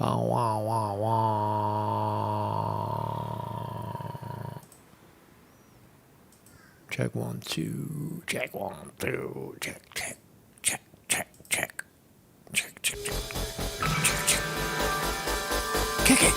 Bow, wow, wow, wow. Check 1, 2. Check 1, 2. Check, check, check, check, check. Check, check, check. Check, check. Kick it.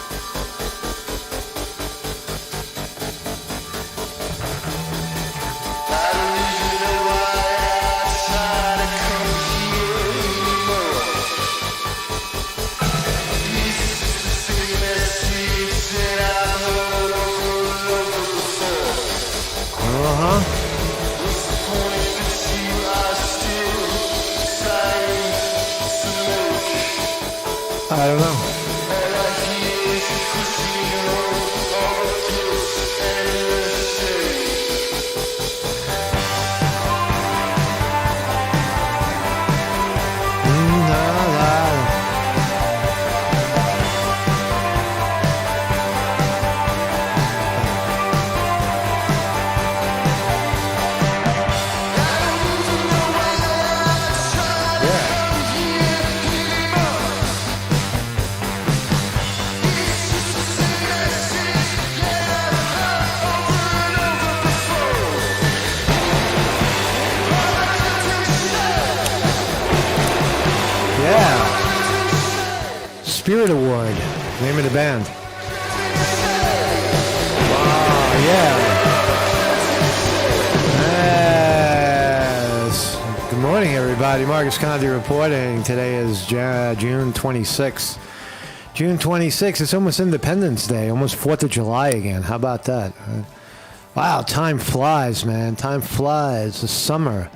I don't know. Spirit Award, name of the band. Wow, yeah. Yes. Good morning, everybody. Marcus Conde reporting. Today is June 26th. June 26th. It's almost Independence Day, almost 4th of July again. How about that? Wow, time flies, man. Time flies. The summer.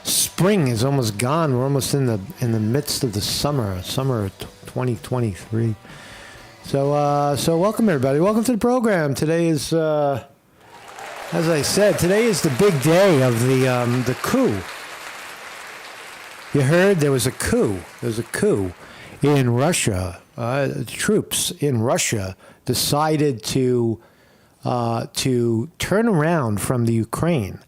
Spring is almost gone. We're almost in the midst of the summer of 2023. So welcome everybody. Welcome to the program. Today is, as I said, today is the big day of the coup. You heard there was a coup. There was a coup in Russia. Troops in Russia decided to turn around from the Ukraine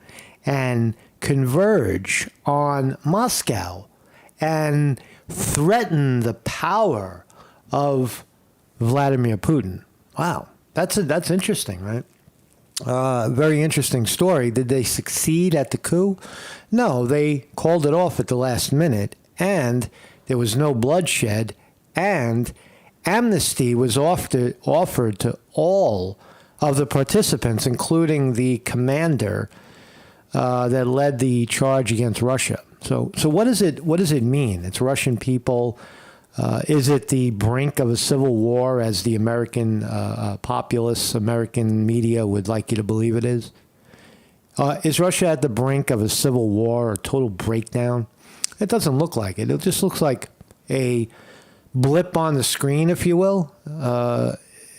and converge on Moscow and threaten the power of Vladimir Putin. Wow, that's interesting, right? Very interesting story. Did they succeed at the coup? No, they called it off at the last minute, and there was no bloodshed, and amnesty was offered to all of the participants, including the commander that led the charge against Russia. So what does it mean? It's Russian people. Is it the brink of a civil war, as the American populace, American media would like you to believe it is? Is Russia at the brink of a civil war or total breakdown? It doesn't look like it. It just looks like a blip on the screen, if you will,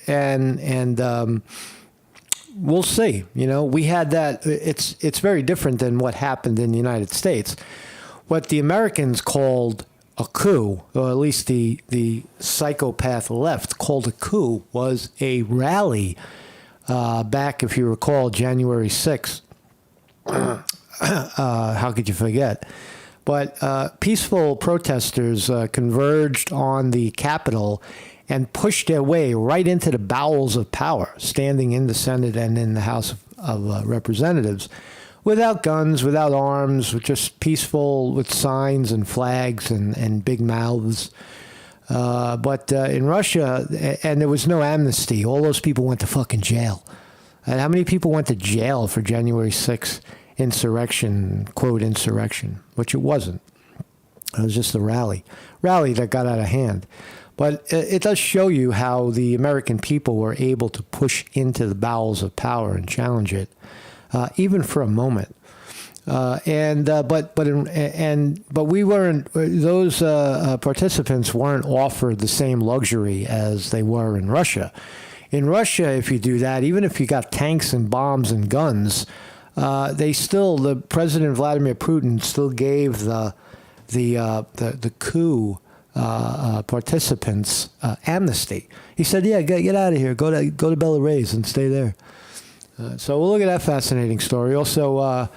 and we'll see. You know, we had that. It's very different than what happened in the United States. What the Americans called a coup, or at least the psychopath left called a coup, was a rally back, if you recall, January 6th. How could you forget? But peaceful protesters converged on the Capitol and pushed their way right into the bowels of power, standing in the Senate and in the House of Representatives, without guns, without arms, just peaceful, with signs and flags and big mouths. But in Russia, and there was no amnesty. All those people went to fucking jail. And how many people went to jail for January 6th insurrection, quote, insurrection, which it wasn't. It was just a rally that got out of hand. But it does show you how the American people were able to push into the bowels of power and challenge it, even for a moment. But we weren't. Those participants weren't offered the same luxury as they were in Russia. In Russia, if you do that, even if you got tanks and bombs and guns, the President Vladimir Putin still gave the coup participants amnesty. He said, "Yeah, get out of here. Go to Belarus and stay there." So we'll look at that fascinating story. Also,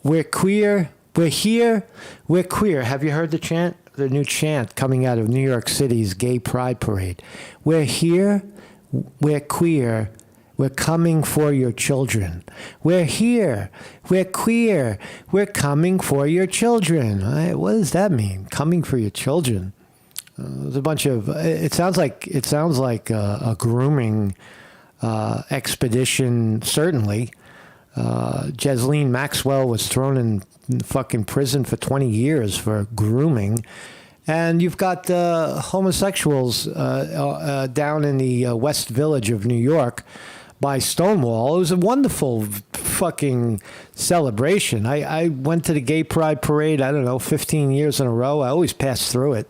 we're queer. We're here. We're queer. Have you heard the chant? the new chant coming out of New York City's gay pride parade. We're here, we're queer, we're coming for your children. We're here, we're queer, we're coming for your children. What does that mean? Coming for your children? There's a bunch of. It sounds like a grooming expedition. Certainly, Ghislaine Maxwell was thrown in fucking prison for 20 years for grooming. And you've got homosexuals down in the West Village of New York by Stonewall. It was a wonderful fucking celebration. I went to the Gay Pride Parade, 15 years in a row. I always pass through it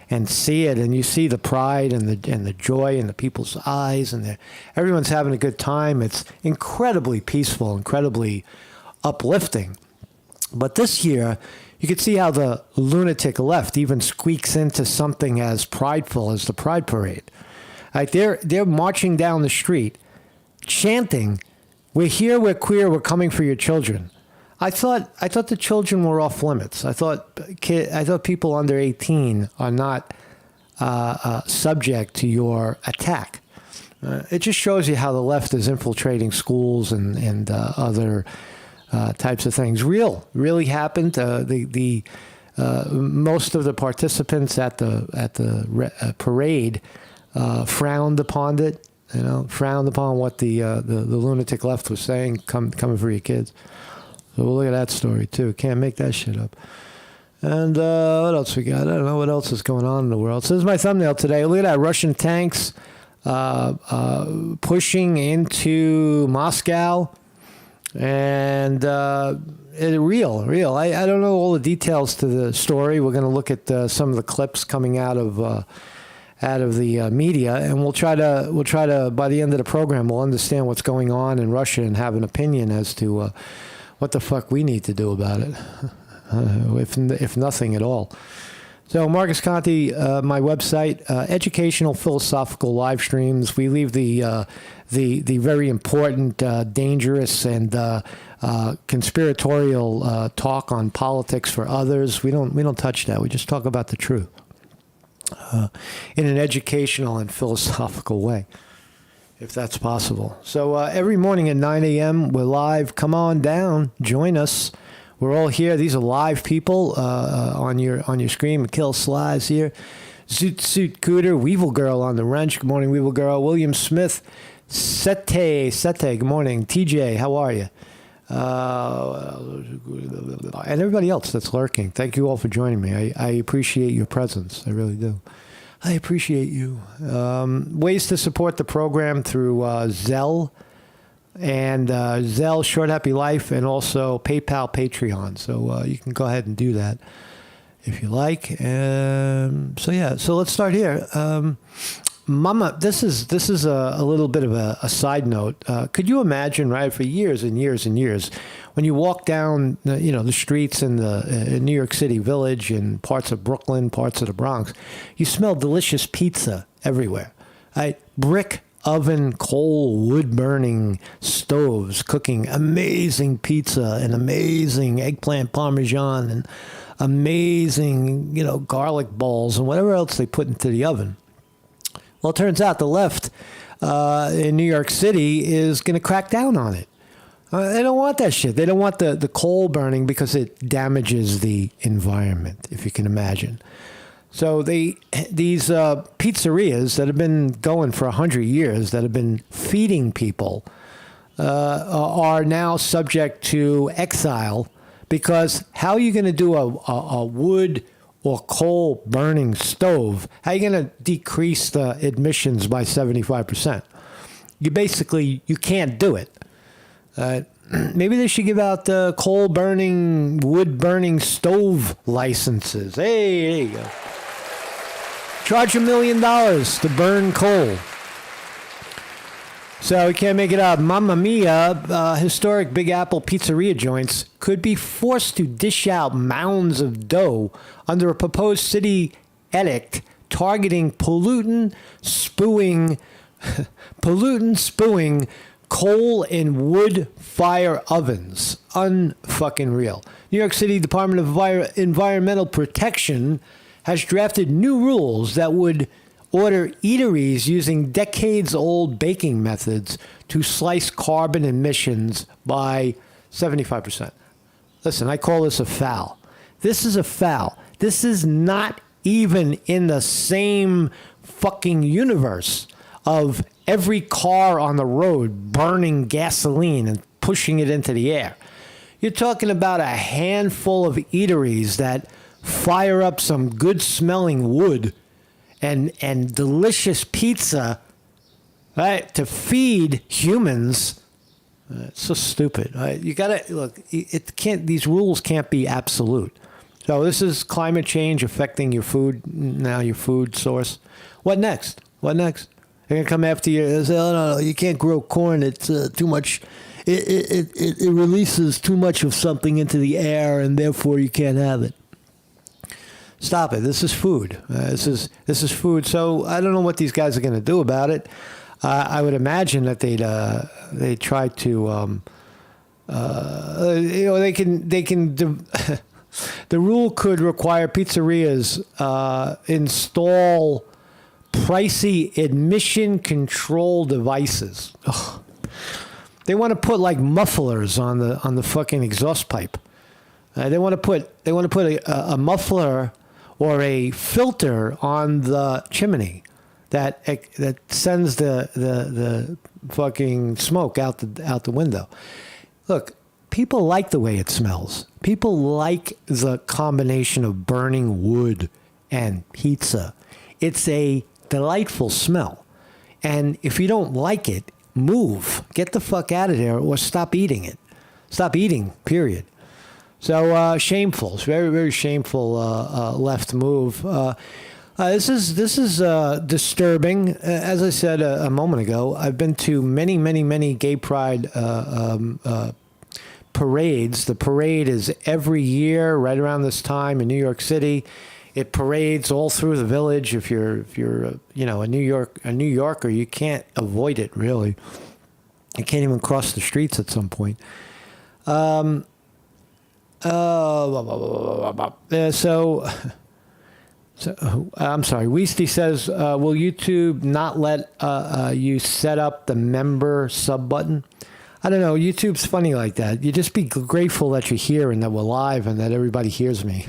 and see it, and you see the pride and the joy in the people's eyes, and everyone's having a good time. It's incredibly peaceful, incredibly uplifting. But this year, you could see how the lunatic left even squeaks into something as prideful as the Pride Parade. Like they're marching down the street, chanting, "We're here, we're queer, we're coming for your children." I thought the children were off limits. I thought people under 18 are not subject to your attack. It just shows you how the left is infiltrating schools and other types of things. Really happened. The most of the participants at the parade frowned upon it. Frowned upon what the lunatic left was saying. Coming for your kids. So we'll look at that story, too. Can't make that shit up. And what else we got? I don't know what else is going on in the world. So this is my thumbnail today. Look at that. Russian tanks pushing into Moscow. And real. I don't know all the details to the story. We're going to look at some of the clips coming out of the media, and we'll try to by the end of the program, we'll understand what's going on in Russia and have an opinion as to what the fuck we need to do about it, if nothing at all. So Marcus Conte, my website, educational philosophical live streams. We leave the very important, dangerous, and conspiratorial talk on politics for others. We don't touch that. We just talk about the truth in an educational and philosophical way, if that's possible. So every morning at 9 a.m., we're live. Come on down. Join us. We're all here. These are live people on your screen. McKill Slides here. Zoot Cooter. Weevil Girl on the wrench. Good morning, Weevil Girl. William Smith. Sete. Good morning. TJ, how are you? And everybody else that's lurking. Thank you all for joining me. I appreciate your presence. I really do. I appreciate you. Ways to support the program through Zelle and Zelle, Short Happy Life, and also PayPal, Patreon. So you can go ahead and do that if you like. So let's start here. Mama, this is a little bit of a side note. Could you imagine, right, for years and years and years, when you walk down, the streets in New York City Village and parts of Brooklyn, parts of the Bronx, you smell delicious pizza everywhere, right? Brick oven, coal, wood-burning stoves cooking amazing pizza and amazing eggplant parmesan and amazing, garlic balls and whatever else they put into the oven. Well, it turns out the left in New York City is going to crack down on it. They don't want that shit. They don't want the coal burning because it damages the environment, if you can imagine. So these pizzerias that have been going for 100 years, that have been feeding people, are now subject to exile because how are you going to do a wood or coal burning stove? How are you going to decrease the emissions by 75%? You can't do it. Maybe they should give out coal burning, wood burning stove licenses. Hey, there you go. Charge $1 million to burn coal. So we can't make it up. Mamma Mia, historic Big Apple pizzeria joints could be forced to dish out mounds of dough under a proposed city edict targeting pollutant spewing coal and wood fire ovens. Unfucking real. New York City Department of Environmental Protection has drafted new rules that would order eateries using decades-old baking methods to slice carbon emissions by 75%. Listen, I call this a foul. This is a foul. This is not even in the same fucking universe of every car on the road burning gasoline and pushing it into the air. You're talking about a handful of eateries that fire up some good-smelling wood and delicious pizza, right, to feed humans. It's so stupid. You gotta look. It can't. These rules can't be absolute. So this is climate change affecting your food now. Your food source. What next? What next? They're gonna come after you and say, "Oh no, you can't grow corn. It's too much. It releases too much of something into the air, and therefore you can't have it." Stop it. This is food. This is food. So I don't know what these guys are going to do about it. I would imagine that they'd try to they can the rule could require pizzerias install pricey admission control devices. Ugh. They want to put like mufflers on the fucking exhaust pipe. They want to put a muffler or a filter on the chimney that sends the fucking smoke out the window. Look, people like the way it smells. People like the combination of burning wood and pizza. It's a delightful smell. And if you don't like it, move. Get the fuck out of there or stop eating it. Stop eating, period. So shameful. It's very, very shameful left move. This is disturbing. As I said a moment ago, I've been to many, many, many gay pride parades. The parade is every year right around this time in New York City. It parades all through the village. If you're a New Yorker, you can't avoid it really. You can't even cross the streets at some point. So I'm sorry. Weesty says, will YouTube not let you set up the member sub button? I don't know. YouTube's funny like that. You just be grateful that you're here and that we're live and that everybody hears me.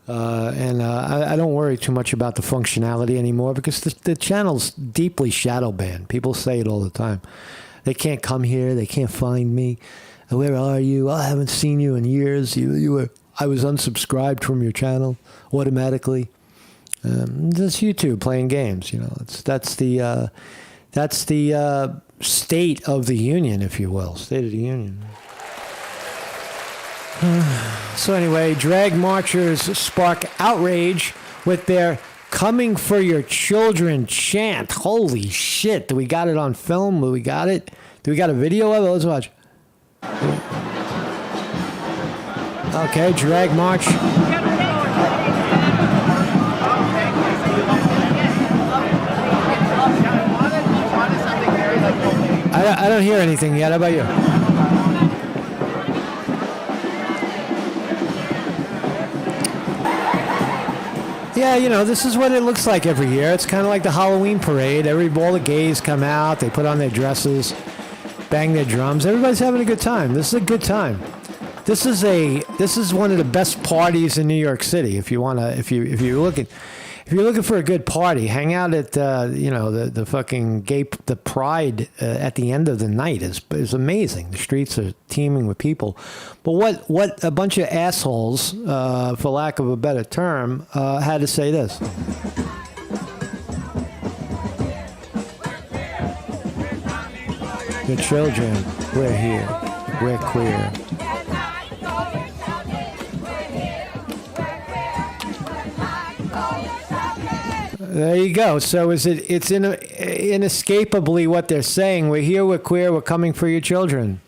I don't worry too much about the functionality anymore because the channel's deeply shadow banned. People say it all the time. They can't come here. They can't find me. Where are you? I haven't seen you in years. I was unsubscribed from your channel automatically. That's YouTube playing games. That's the state of the union, if you will. State of the union. So anyway, drag marchers spark outrage with their "Coming for Your Children" chant. Holy shit. Do we got it on film? Do we got it? Do we got a video of it? Let's watch. Okay, drag march. I don't hear anything yet. How about you? Yeah, this is what it looks like every year. It's kind of like the Halloween parade. All the gays come out. They put on their dresses, bang their drums. Everybody's having a good time. This is a good time. This is one of the best parties in New York City. If you're looking for a good party, hang out at the fucking the Pride at the end of the night is amazing. The streets are teeming with people. But what a bunch of assholes, for lack of a better term, had to say this. The children, we're here, we're queer. There you go. So it's inescapably what they're saying. We're here, we're queer, we're coming for your children.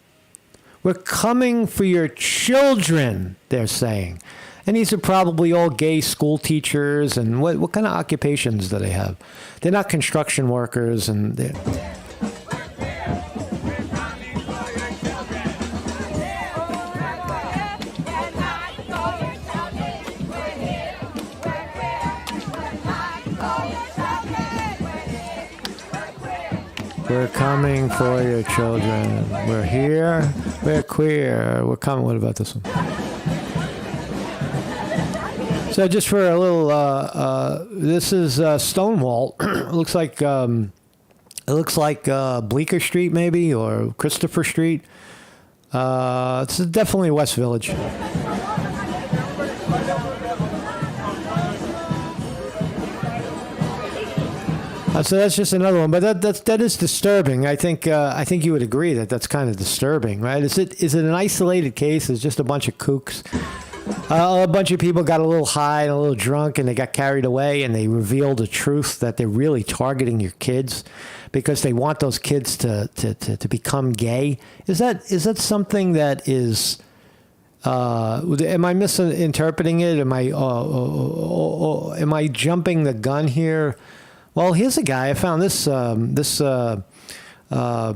We're coming for your children, they're saying. And these are probably all gay school teachers. And what kind of occupations do they have? They're not construction workers. And they're... We're coming for your children. We're here. We're queer. We're coming. What about this one? So just for a little, this is Stonewall. It looks like Bleecker Street maybe, or Christopher Street. It's definitely West Village. So that's just another one, but that is disturbing. I think you would agree that that's kind of disturbing, right? Is it an isolated case? It's just a bunch of kooks. A bunch of people got a little high and a little drunk, and they got carried away, and they revealed the truth that they're really targeting your kids because they want those kids to become gay. Is that something that is? Am I misinterpreting it? Am I jumping the gun here? Well, here's a guy. I found this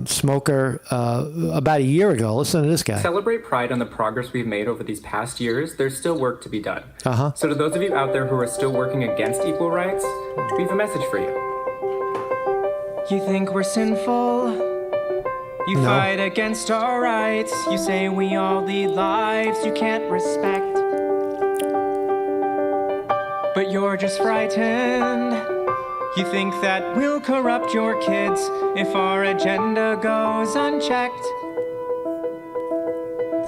smoker about a year ago. Listen to this guy. Celebrate Pride on the progress we've made over these past years. There's still work to be done. So to those of you out there who are still working against equal rights, we have a message for you. You think we're sinful? You fight against our rights. You say we all lead lives you can't respect. But you're just frightened. You think that we'll corrupt your kids if our agenda goes unchecked.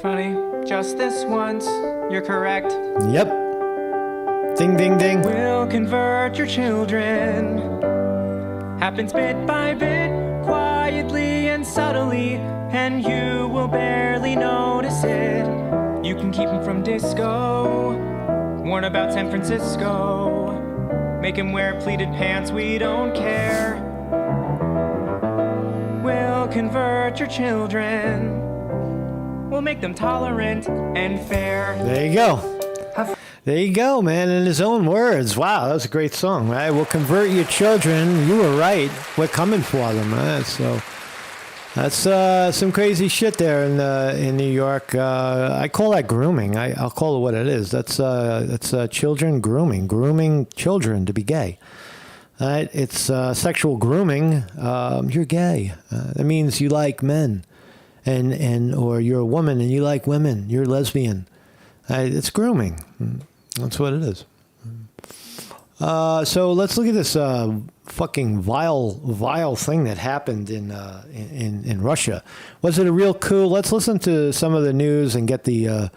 Funny, just this once, you're correct. Yep. Ding, ding, ding. We'll convert your children. Happens bit by bit, quietly and subtly, and you will barely notice it. You can keep them from disco, warn about San Francisco. Make him wear pleated pants, we don't care. We'll convert your children. We'll make them tolerant and fair. There you go. There you go, man, in his own words. Wow, that was a great song, right? We'll convert your children. You were right. We're coming for them, right? So that's some crazy shit there in New York. I call that grooming. I'll call it what it is. That's children grooming children to be gay. Right? It's sexual grooming. You're gay. That means you like men, and or you're a woman and you like women. You're lesbian. It's grooming. That's what it is. So let's look at this fucking vile thing that happened in Russia. Was it a real coup? Let's listen to some of the news and get the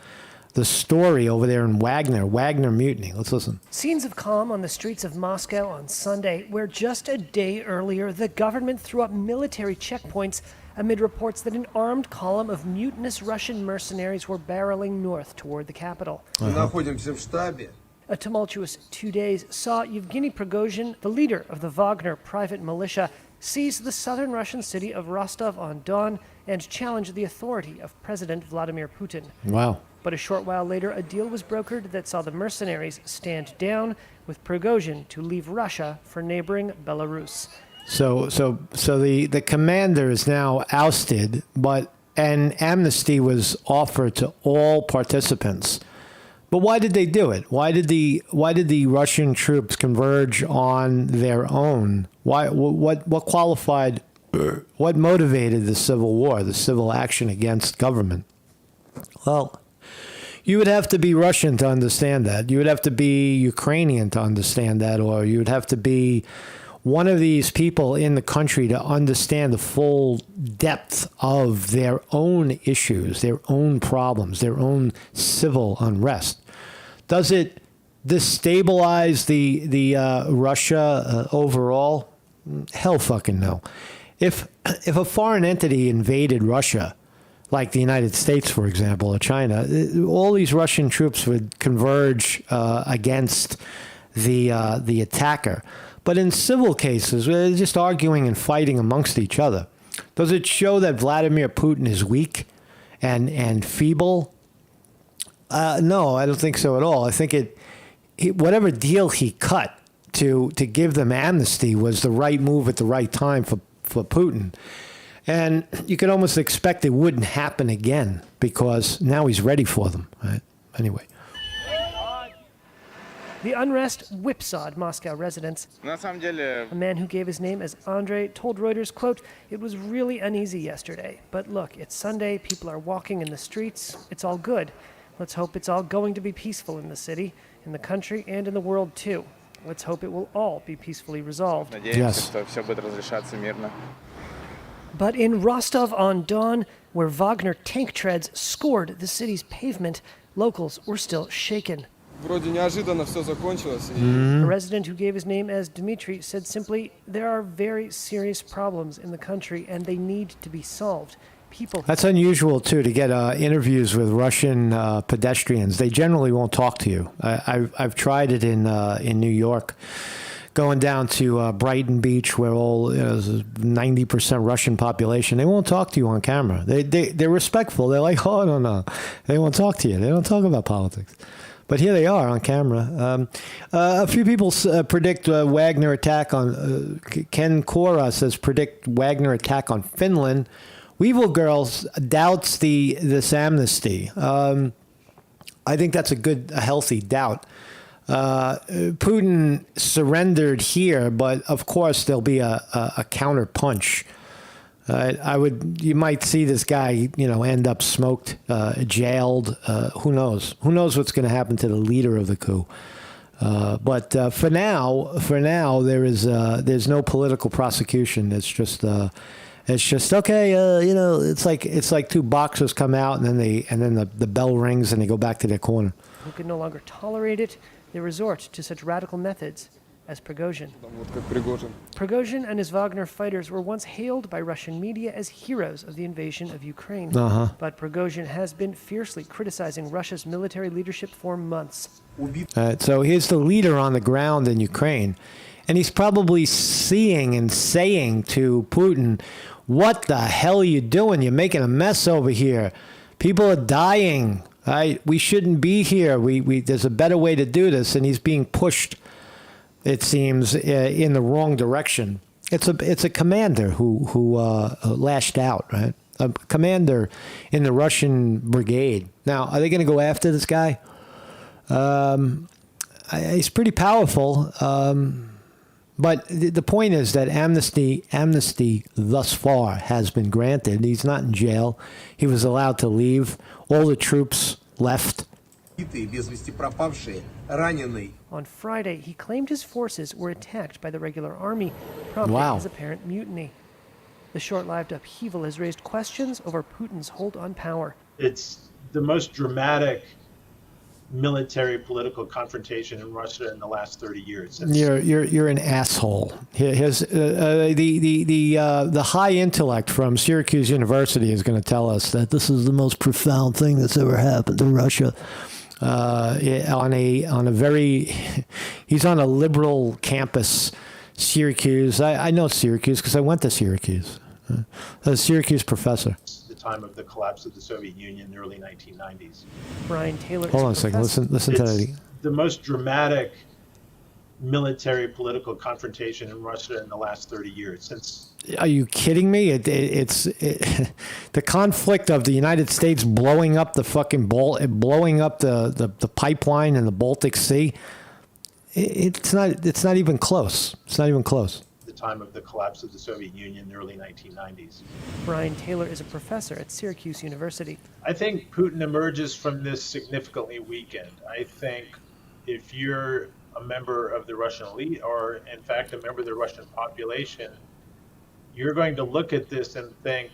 story over there in Wagner mutiny. Let's listen. Scenes of calm on the streets of Moscow on Sunday, where just a day earlier the government threw up military checkpoints amid reports that an armed column of mutinous Russian mercenaries were barreling north toward the capital. A tumultuous 2 days saw Yevgeny Prigozhin, the leader of the Wagner private militia, seize the southern Russian city of Rostov-on-Don and challenge the authority of President Vladimir Putin. Wow. But a short while later, a deal was brokered that saw the mercenaries stand down, with Prigozhin to leave Russia for neighboring Belarus. So the commander is now ousted, but an amnesty was offered to all participants. But why did they do it? Why did the Russian troops converge on their own? Why? What qualified? What motivated the civil war, the civil action against government? Well, you would have to be Russian to understand that. You would have to be Ukrainian to understand that, or you would have to be one of these people in the country to understand the full depth of their own issues, their own problems, their own civil unrest. Does it destabilize the Russia overall? Hell fucking no. If a foreign entity invaded Russia, like the United States, for example, or China, all these Russian troops would converge against the attacker. But in civil cases, they're just arguing and fighting amongst each other. Does it show that Vladimir Putin is weak and feeble? No, I don't think so at all. I think whatever deal he cut to give them amnesty was the right move at the right time for Putin. And you could almost expect it wouldn't happen again because now he's ready for them. Right? Anyway. The unrest whipsawed Moscow residents. На самом деле, A man who gave his name as Andre told Reuters, quote, "It was really uneasy yesterday. But look, it's Sunday, people are walking in the streets. It's all good. Let's hope it's all going to be peaceful in the city, in the country, and in the world too. Let's hope it will all be peacefully resolved." надеемся, Yes. что все будет разрешаться мирно. But in Rostov-on-Don, where Wagner tank treads scored the city's pavement, locals were still shaken. Вроде неожиданно все закончилось. A resident who gave his name as Dmitry said simply, "There are very serious problems in the country and they need to be solved. People..." That's unusual, too, to get interviews with Russian pedestrians. They generally won't talk to you. I've tried it in New York, going down to Brighton Beach, where all 90% Russian population. They won't talk to you on camera. They're respectful. They're like, oh, no. They won't talk to you. They don't talk about politics. But here they are on camera. A few people predict Wagner attack on... Ken Cora says predict Wagner attack on Finland. Weevil Girls doubts this amnesty. I think that's a healthy doubt. Putin surrendered here, but of course there'll be a counter punch. You might see this guy, end up smoked, jailed. Who knows? Who knows what's going to happen to the leader of the coup? But for now, there's no political prosecution. It's just okay. It's like two boxers come out and then the bell rings and they go back to their corner. Who can no longer tolerate it, they resort to such radical methods as Prigozhin. Вот как Пригожин. Prigozhin and his Wagner fighters were once hailed by Russian media as heroes of the invasion of Ukraine. But Prigozhin has been fiercely criticizing Russia's military leadership for months. So here's the leader on the ground in Ukraine, and he's probably seeing and saying to Putin, "What the hell are you doing? You're making a mess over here. People are dying. We shouldn't be here. There's a better way to do this," and he's being pushed, it seems, in the wrong direction. It's a commander who lashed out, right? A commander in the Russian brigade. Now, are they going to go after this guy? He's pretty powerful, but the point is that amnesty thus far has been granted. He's not in jail. He was allowed to leave. All the troops left. On Friday, he claimed his forces were attacked by the regular army, prompting Wow. his apparent mutiny. The short-lived upheaval has raised questions over Putin's hold on power. It's the most dramatic military political confrontation in Russia in the last 30 years. You're an asshole. Here's the high intellect from Syracuse University is going to tell us that this is the most profound thing that's ever happened to Russia. He's on a liberal campus, Syracuse. I know Syracuse because I went to Syracuse. A Syracuse professor. The time of the collapse of the Soviet Union in the early 1990s. Brian Taylor. Hold on a second. Listen to that. It's the most dramatic military political confrontation in Russia in the last 30 years. Are you kidding me? It's the conflict of the United States blowing up the fucking blowing up the pipeline in the Baltic Sea. It's not even close. It's not even close. The time of the collapse of the Soviet Union in the early 1990s. Brian Taylor is a professor at Syracuse University. I think Putin emerges from this significantly weakened. I think if you're a member of the Russian elite, or in fact a member of the Russian population, you're going to look at this and think,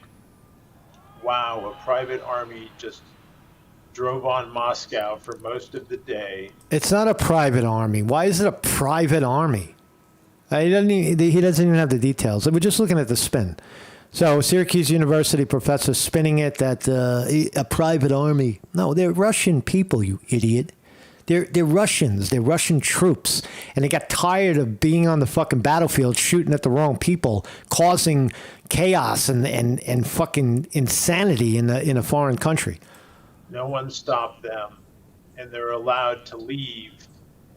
wow, a private army just drove on Moscow for most of the day. It's not a private army. Why is it a private army? He doesn't even have the details. We're just looking at the spin. So Syracuse University professor spinning it that a private army. No, they're Russian people, you idiot. They're Russians. They're Russian troops. And they got tired of being on the fucking battlefield shooting at the wrong people, causing chaos and fucking insanity in a foreign country. No one stopped them, and they're allowed to leave,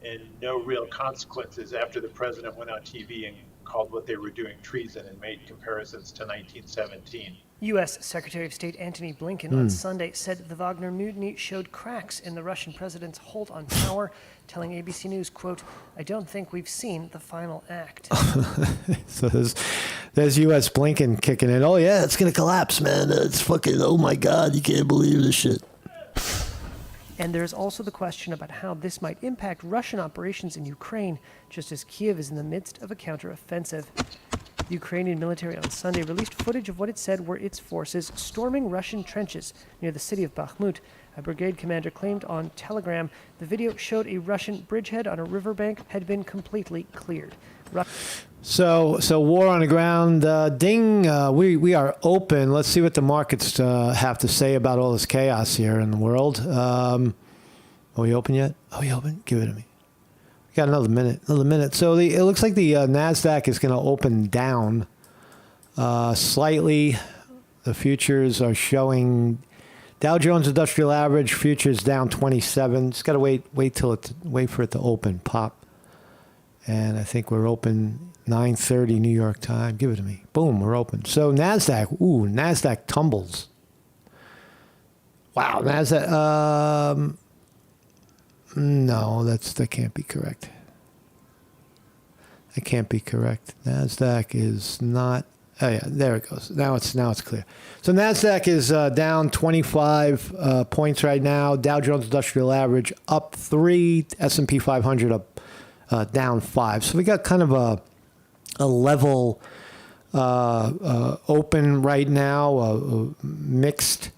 and no real consequences after the president went on TV and called what they were doing treason and made comparisons to 1917. U.S. Secretary of State Antony Blinken on Sunday said the Wagner mutiny showed cracks in the Russian president's hold on power, telling ABC News, quote, "I don't think we've seen the final act." So there's U.S. Blinken kicking in. Oh, yeah, it's going to collapse, man. It's fucking, oh, my God, you can't believe this shit. And there's also the question about how this might impact Russian operations in Ukraine, just as Kiev is in the midst of a counteroffensive. The Ukrainian military on Sunday released footage of what it said were its forces storming Russian trenches near the city of Bakhmut. A brigade commander claimed on Telegram the video showed a Russian bridgehead on a riverbank had been completely cleared. So war on the ground, ding. We are open. Let's see what the markets have to say about all this chaos here in the world. Are we open yet? Are we open? Give it to me. We got another minute. So it looks like the NASDAQ is going to open down slightly. The futures are showing Dow Jones Industrial Average futures down 27. Just got to wait for it to open, pop. And I think we're open 9:30 New York time. Give it to me. Boom, we're open. So NASDAQ tumbles. Wow, NASDAQ. No, that can't be correct. That can't be correct. NASDAQ is not. Oh yeah, there it goes. Now it's clear. So NASDAQ is down 25 points right now. Dow Jones Industrial Average up 3. S&P 500 up down 5. So we got kind of a level open right now, a mixed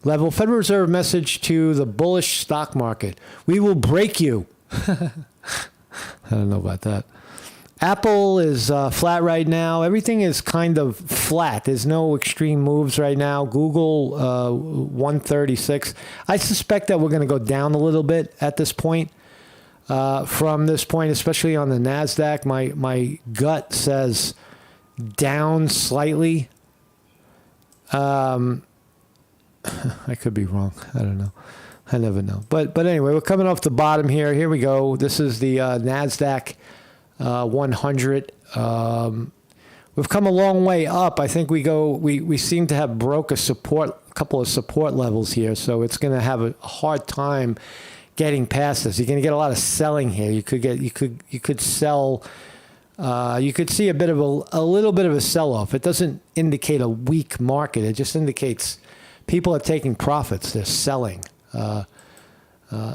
level. Federal Reserve message to the bullish stock market: we will break you. I don't know about that. Apple is flat right now. Everything is kind of flat. There's no extreme moves right now. Google 136. I suspect that we're going to go down a little bit at this point. From this point, especially on the NASDAQ, my gut says down slightly. I could be wrong. I don't know. I never know. But anyway, we're coming off the bottom here. Here we go. This is the NASDAQ 100. We've come a long way up. I think we seem to have broke a couple of support levels here. So it's going to have a hard time getting past this. You're going to get a lot of selling here. You could sell. You could see a little bit of a sell-off. It doesn't indicate a weak market. It just indicates people are taking profits. They're selling.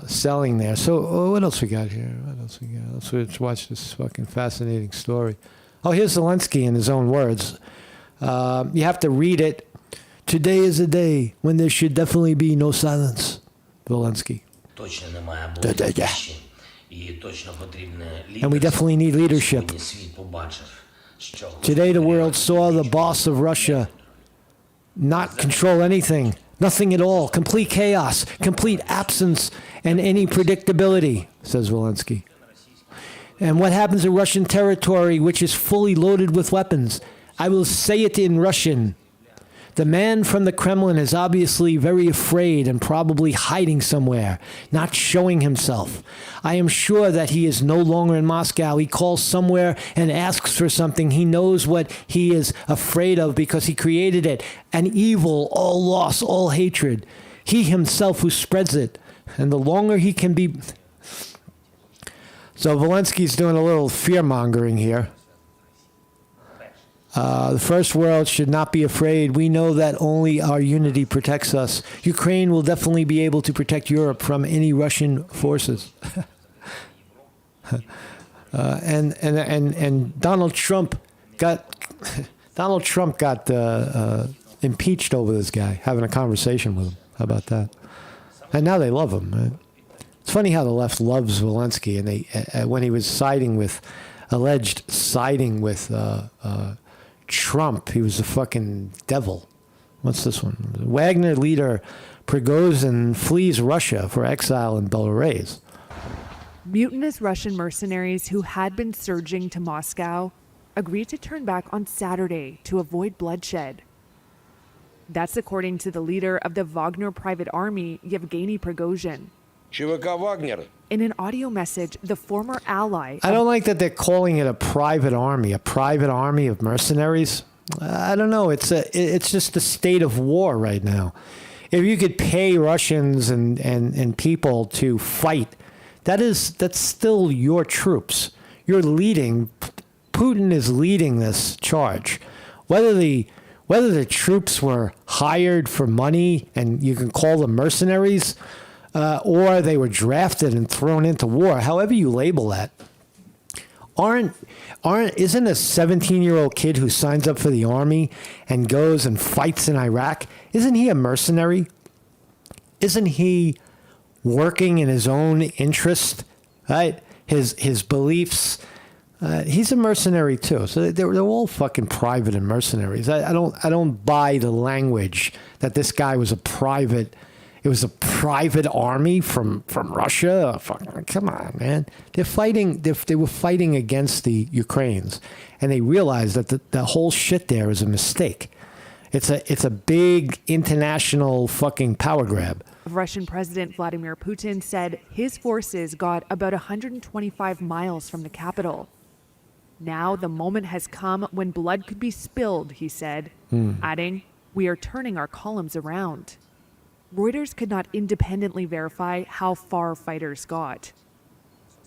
Selling there. So what else we got here? Let's watch this fucking fascinating story. Oh, here's Zelensky in his own words. You have to read it. Today is a day when there should definitely be no silence. Zelensky. And we definitely need leadership. Today the world saw the boss of Russia not control anything. Nothing at all. Complete chaos. Complete absence and any predictability, says Zelensky. And what happens in Russian territory, which is fully loaded with weapons? I will say it in Russian. The man from the Kremlin is obviously very afraid and probably hiding somewhere, not showing himself. I am sure that he is no longer in Moscow. He calls somewhere and asks for something. He knows what he is afraid of because he created it. An evil, all loss, all hatred. He himself who spreads it. And the longer he can be... So Zelensky's doing a little fear-mongering here. The first world should not be afraid. We know that only our unity protects us. Ukraine will definitely be able to protect Europe from any Russian forces. And Donald Trump got impeached over this guy, having a conversation with him. How about that? And now they love him. Right? It's funny how the left loves Zelensky, and they when he was alleged siding with Trump, he was a fucking devil. What's this one? Wagner leader Prigozhin flees Russia for exile in Belarus. Mutinous Russian mercenaries who had been surging to Moscow agreed to turn back on Saturday to avoid bloodshed. That's according to the leader of the Wagner private army, Yevgeny Prigozhin. ЧВК «Вагнер». In an audio message, the former ally I don't like that they're calling it a private army of mercenaries. I don't know. It's just a state of war right now. If you could pay Russians and people to fight, that's still your troops. You're leading. Putin is leading this charge. Whether the troops were hired for money and you can call them mercenaries, or they were drafted and thrown into war, however you label that, isn't a 17-year-old kid who signs up for the army and goes and fights in Iraq, isn't he a mercenary? Isn't he working in his own interest, right? His beliefs. He's a mercenary too. So they're all fucking private and mercenaries. I don't buy the language that this guy was a private. It was a private army from Russia. Fucking, come on, man. They're fighting. They were fighting against the Ukrainians, and they realized that the whole shit there is a mistake. It's a big international fucking power grab. Russian President Vladimir Putin said his forces got about 125 miles from the capital. Now the moment has come when blood could be spilled, he said, adding, "We are turning our columns around." Reuters could not independently verify how far fighters got.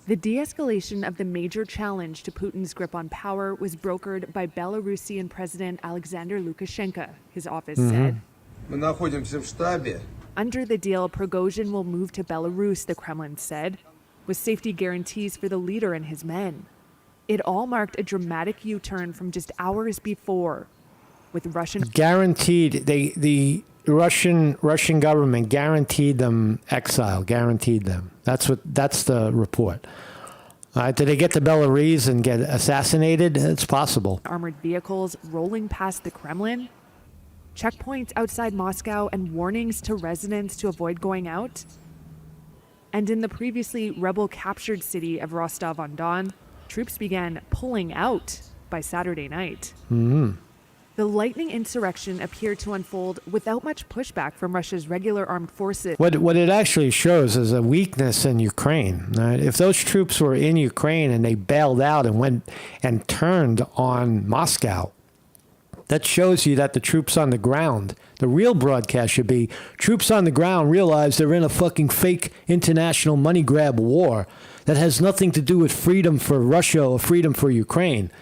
The de-escalation of the major challenge to Putin's grip on power was brokered by Belarusian President Alexander Lukashenko, his office said. Мы находимся в штабе. Under the deal, Prigozhin will move to Belarus, the Kremlin said, with safety guarantees for the leader and his men. It all marked a dramatic U-turn from just hours before, with Russian Guaranteed, the Russian government guaranteed them exile, guaranteed them. That's the report. Did they get to Belarus and get assassinated? It's possible. armored vehicles rolling past the Kremlin, checkpoints outside Moscow, and warnings to residents to avoid going out. And in the previously rebel-captured city of Rostov-on-Don, troops began pulling out by Saturday night. The lightning insurrection appeared to unfold without much pushback from Russia's regular armed forces. What it actually shows is a weakness in Ukraine. Right? If those troops were in Ukraine and they bailed out and went and turned on Moscow, that shows you that the troops on the ground, the real broadcast should be, troops on the ground realize they're in a fucking fake international money grab war that has nothing to do with freedom for Russia or freedom for Ukraine.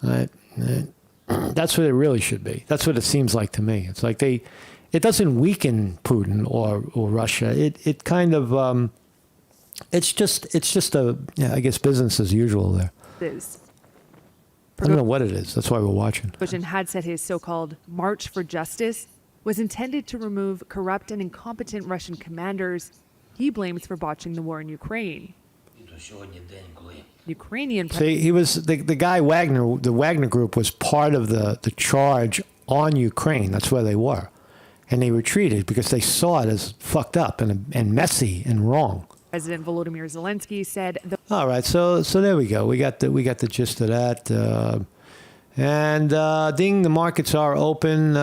Right? That's what it really should be. That's what it seems like to me. It's like it doesn't weaken Putin or Russia. It kind of, it's just a, I guess, business as usual there. I don't know what it is. That's why we're watching. Prigozhin had said his so-called March for Justice was intended to remove corrupt and incompetent Russian commanders he blames for botching the war in Ukraine. Ukrainian See, he was the guy Wagner. The Wagner Group was part of the charge on Ukraine. That's where they were, and they retreated because they saw it as fucked up and messy and wrong. President Volodymyr Zelensky said All right, so there we go. We got the gist of that. Ding, the markets are open.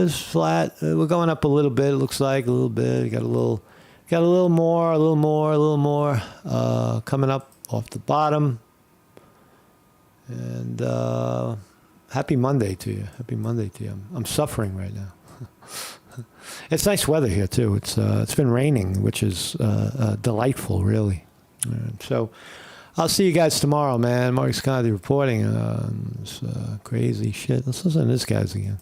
It's flat. We're going up a little bit. It looks like a little bit. We got a little more coming up off the bottom. And happy Monday to you. Happy Monday to you. I'm suffering right now. It's nice weather here too. It's been raining, which is delightful, really. So I'll see you guys tomorrow, man. Mark Scotty reporting. Crazy shit. Let's listen to this guys again.